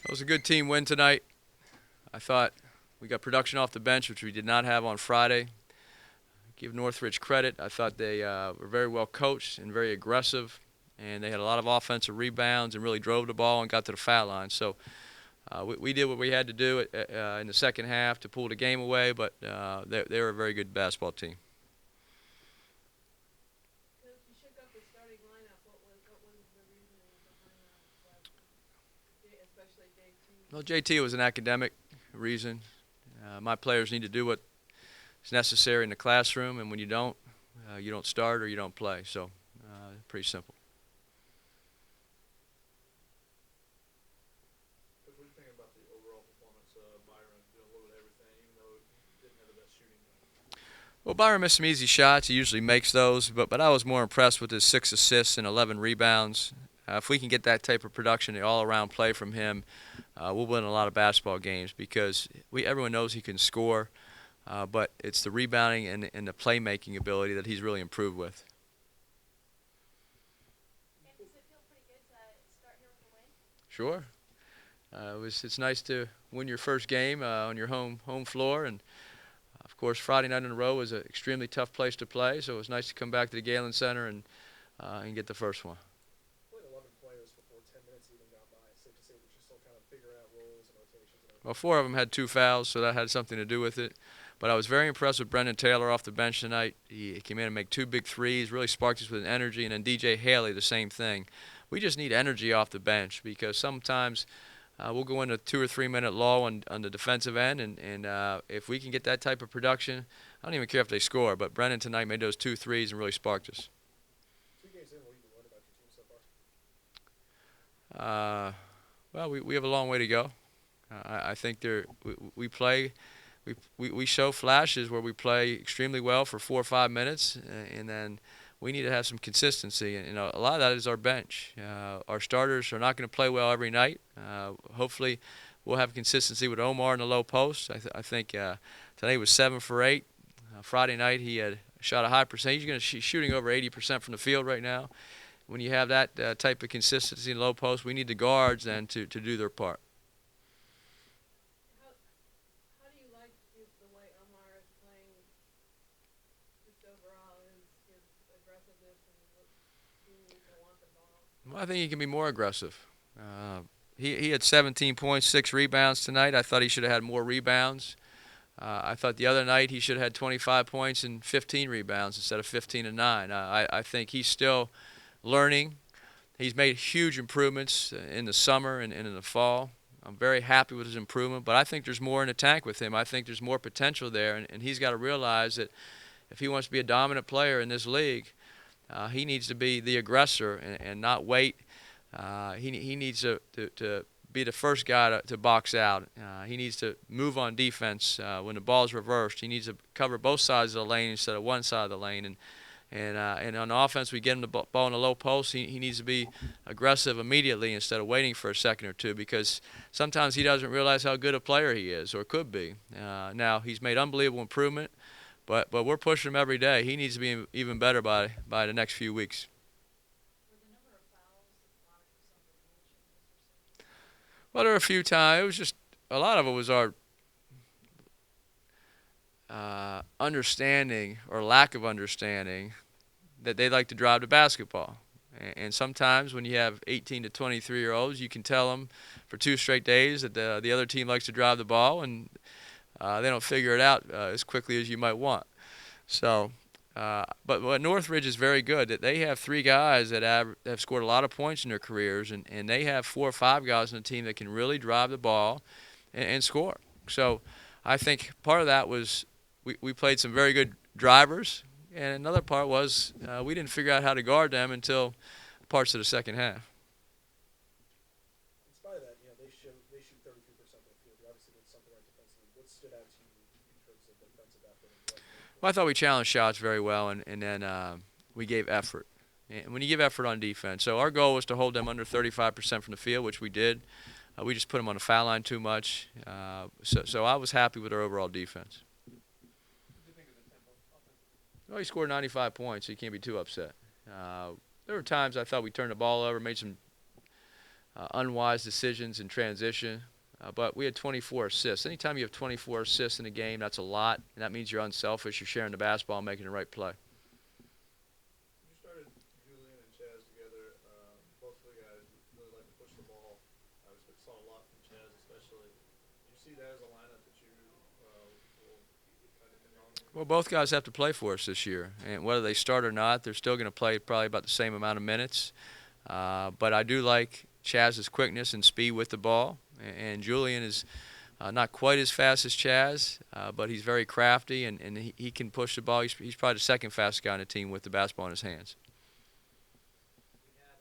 It was a good team win tonight. I thought we got production off the bench, which we did not have on Friday. Give Northridge credit. I thought they were very well coached and very aggressive, and they had a lot of offensive rebounds and really drove the ball and got to the foul line. So we did what we had to do in the second half to pull the game away, but they were a very good basketball team. Well, JT was an academic reason. My players need to do what is necessary in the classroom, and when you don't start or you don't play. So, pretty simple. What do you think about the overall performance of Byron doing a little bit of everything, even though he didn't have the best shooting night? Well, Byron missed some easy shots. He usually makes those, but I was more impressed with his 6 assists and 11 rebounds. If we can get that type of production, all-around play from him, we'll win a lot of basketball games because everyone knows he can score, but it's the rebounding and the playmaking ability that he's really improved with. Sure. It's nice to win your first game on your home floor, and of course Friday night in a row was an extremely tough place to play, so it was nice to come back to the Galen Center and get the first one. Played 11 players before 10 minutes even got by. Safe to say that you're still kind of figuring out roles and rotations and Well, everything. 4 of them had 2 fouls, so that had something to do with it. But I was very impressed with Brendan Taylor off the bench tonight. He came in and made 2 big threes, really sparked us with energy, and then DJ Haley, the same thing. We just need energy off the bench because sometimes we'll go into 2 or 3 minute lull on the defensive end, and if we can get that type of production, I don't even care if they score. But Brendan tonight made those 2 threes and really sparked us. 2 games in, what have you learned about your team so far? Well, we have a long way to go. I think we play. We show flashes where we play extremely well for 4 or 5 minutes, and then we need to have some consistency. And a lot of that is our bench. Our starters are not going to play well every night. Hopefully, we'll have consistency with Omar in the low post. I think today was 7 for 8. Friday night he had shot a high percentage. He's going to shooting over 80% from the field right now. When you have that type of consistency in low post, we need the guards then to do their part. Well, I think he can be more aggressive. He had 17 points, 6 rebounds tonight. I thought he should have had more rebounds. I thought the other night he should have had 25 points and 15 rebounds instead of 15 and 9. I think he's still learning. He's made huge improvements in the summer and in the fall. I'm very happy with his improvement, but I think there's more in the tank with him. I think there's more potential there, and he's got to realize that if he wants to be a dominant player in this league, he needs to be the aggressor and not wait. He needs to be the first guy to box out. He needs to move on defense when the ball's reversed. He needs to cover both sides of the lane instead of one side of the lane. And on offense, we get him the ball in the low post. He needs to be aggressive immediately instead of waiting for a second or two because sometimes he doesn't realize how good a player he is or could be. Now, he's made unbelievable improvement, but we're pushing him every day. He needs to be even better by the next few weeks. Well, there were a few times. It was just a lot of it was our understanding or lack of understanding that they like to drive the basketball. And sometimes when you have 18 to 23-year-olds, you can tell them for 2 straight days that the other team likes to drive the ball, and they don't figure it out as quickly as you might want. So, but Northridge is very good. That they have 3 guys that have scored a lot of points in their careers, and they have 4 or 5 guys on the team that can really drive the ball and score. So I think part of that was we played some very good drivers, and another part was we didn't figure out how to guard them until parts of the second half. In spite of that, they shoot 33% from the field. You obviously did something right defensively. What stood out to you in terms of defensive effort and what made Well, I plays? thought we challenged shots very well, and then we gave effort. And when you give effort on defense, so our goal was to hold them under 35% from the field, which we did. We just put them on the foul line too much. So I was happy with our overall defense. What did you think of the tempo offensively? Well, he scored 95 points, so you can't be too upset. There were times I thought we turned the ball over, made some unwise decisions in transition. But we had 24 assists. Anytime you have 24 assists in a game, that's a lot, and that means you're unselfish. You're sharing the basketball, and making the right play. You started Julian and Chaz together. Both of the guys really like to push the ball. I saw a lot from Chaz, especially. Do you see that as a lineup that you will kind of depend on? Well, both guys have to play for us this year, and whether they start or not, they're still going to play probably about the same amount of minutes. But I do like Chaz's quickness and speed with the ball, and Julian is not quite as fast as Chaz, but he's very crafty, and he can push the ball. He's probably the second fastest guy on the team with the basketball in his hands. We had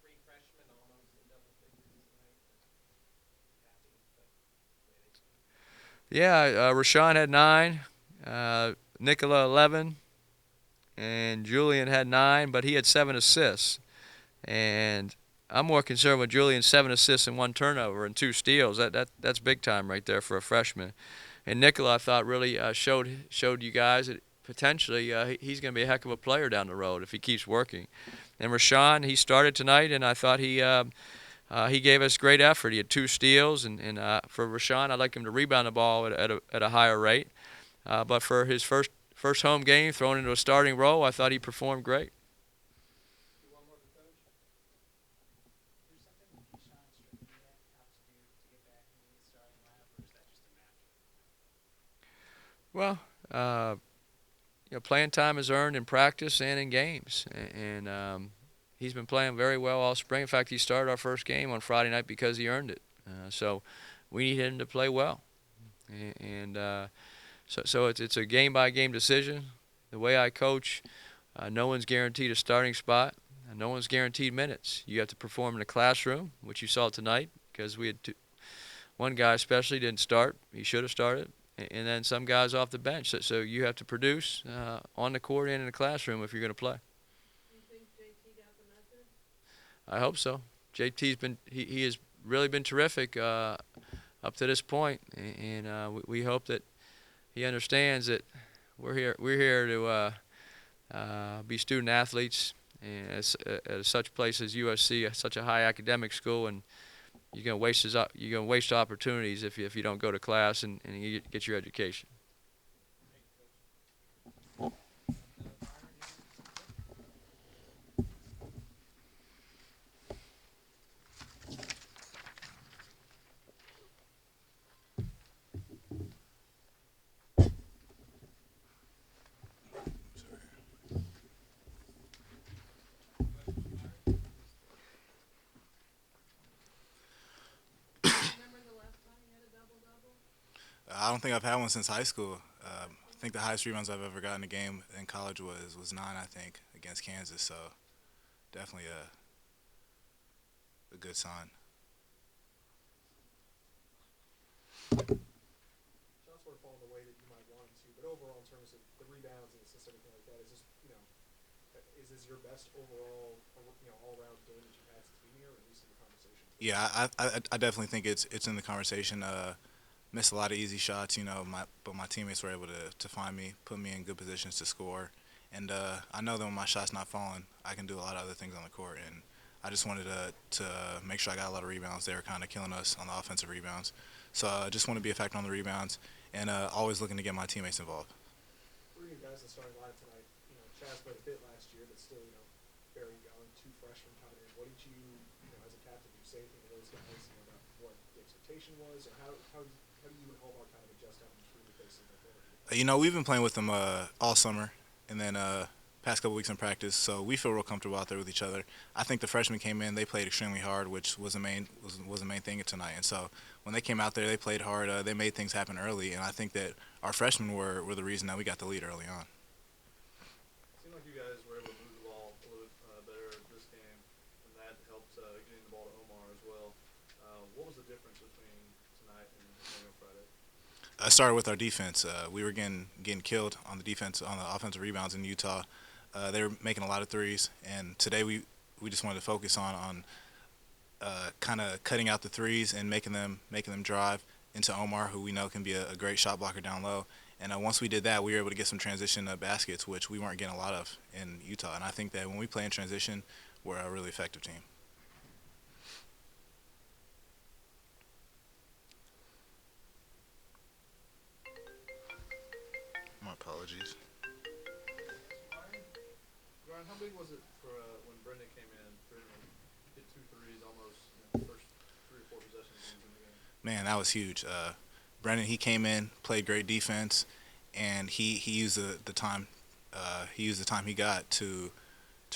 three freshmen almost in double figures tonight. Happy with the way they played. Yeah, Rashawn had 9, Nicola 11, and Julian had 9, but he had 7 assists. And I'm more concerned with Julian's 7 assists and 1 turnover and 2 steals. That's big time right there for a freshman. And Nicola, I thought, really showed you guys that potentially he's going to be a heck of a player down the road if he keeps working. And Rashawn, he started tonight, and I thought he gave us great effort. He had 2 steals, and for Rashawn, I'd like him to rebound the ball at a higher rate. But for his first home game, thrown into a starting role, I thought he performed great. One more for coach. Is there something Keyshawn Strickland have to do to get back into the starting lineup, or is that just a natural? Well, playing time is earned in practice and in games, and he's been playing very well all spring. In fact, he started our first game on Friday night because he earned it. So we need him to play well, and so it's a game-by-game decision. The way I coach, no one's guaranteed a starting spot, and no one's guaranteed minutes. You have to perform in the classroom, which you saw tonight, because we had one guy especially didn't start. He should have started. And then some guys off the bench. So you have to produce on the court and in the classroom if you're going to play. Do you think JT got the message? I hope so. JT's been he has really been terrific up to this point, and we hope that he understands that we're here to be student athletes and at such place as USC, such a high academic school, and you're gonna waste opportunities if you don't go to class and you get your education. Remember the last time you had a double-double? I don't think I've had one since high school. I think the highest rebounds I've ever gotten in a game in college was 9, I think, against Kansas. So definitely a good sign. Shots weren't falling the way that you might want them to, but overall, in terms of the rebounds and assists, everything like that, is this your best overall, all-around game that you've had since being here, or at least in the conversation? Yeah, I definitely think it's in the conversation. Missed a lot of easy shots, but my teammates were able to find me, put me in good positions to score. And I know that when my shot's not falling, I can do a lot of other things on the court. And I just wanted to make sure I got a lot of rebounds. They were kind of killing us on the offensive rebounds. So I just want to be a factor on the rebounds and always looking to get my teammates involved. Three new guys in the starting lineup tonight. Chaz played a bit last year, but still, very young. 2 freshmen coming in. What did you, as a captain, did you say anything to those guys, about what the expectation was, or how do you and Hallmark kind of adjust having 3 new faces in the floor? We've been playing with them all summer, and then past couple weeks in practice, so we feel real comfortable out there with each other. I think the freshmen came in, they played extremely hard, which was the main thing tonight. And so when they came out there, they played hard. They made things happen early, and I think that our freshmen were the reason that we got the lead early on. It seemed like you guys were able to move the ball a little bit better this game, and that helped getting the ball to Omar as well. What was the difference between tonight and Friday? I started with our defense. We were getting killed on the defense, on the offensive rebounds in Utah. They were making a lot of threes, and today we just wanted to focus on kind of cutting out the threes and making them drive into Omar, who we know can be a great shot blocker down low. And once we did that, we were able to get some transition baskets, which we weren't getting a lot of in Utah. And I think that when we play in transition, we're a really effective team. Apologies. Ryan, how big was it for when Brendan came in? Brendan hit 2 threes almost first 3 or 4 possessions in the game. Man, that was huge. Brendan, he came in, played great defense, and he used the time he got to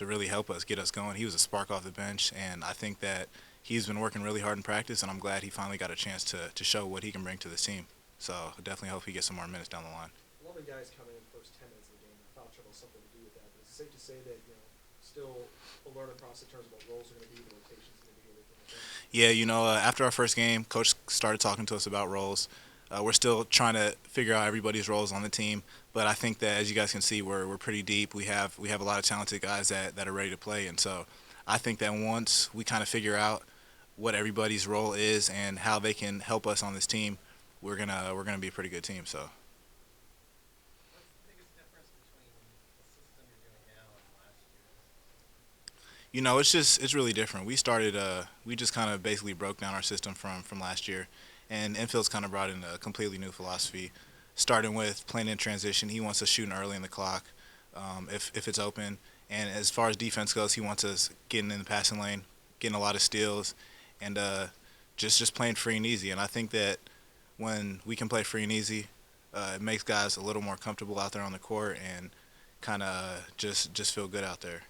really help us get us going. He was a spark off the bench, and I think that he's been working really hard in practice, and I'm glad he finally got a chance to show what he can bring to this team. So I definitely hope he gets some more minutes down the line. A lot of the guys coming in the first 10 minutes of the game, I foul trouble something to do with that. But is it safe to say that still a learning process in terms of what roles are going to be, the rotations going to be, everything like that? Yeah, after our first game, coach started talking to us about roles. We're still trying to figure out everybody's roles on the team, but I think that as you guys can see, we're pretty deep. We have a lot of talented guys that are ready to play, and so I think that once we kind of figure out what everybody's role is and how they can help us on this team, we're gonna be a pretty good team. So. What's the biggest difference between the system you're doing now and last year? It's really different. We just kind of basically broke down our system from last year, and Infield's kind of brought in a completely new philosophy, starting with playing in transition. He wants us shooting early in the clock, if it's open, and as far as defense goes, he wants us getting in the passing lane, getting a lot of steals, and just playing free and easy. And I think that when we can play free and easy, it makes guys a little more comfortable out there on the court and kind of just feel good out there.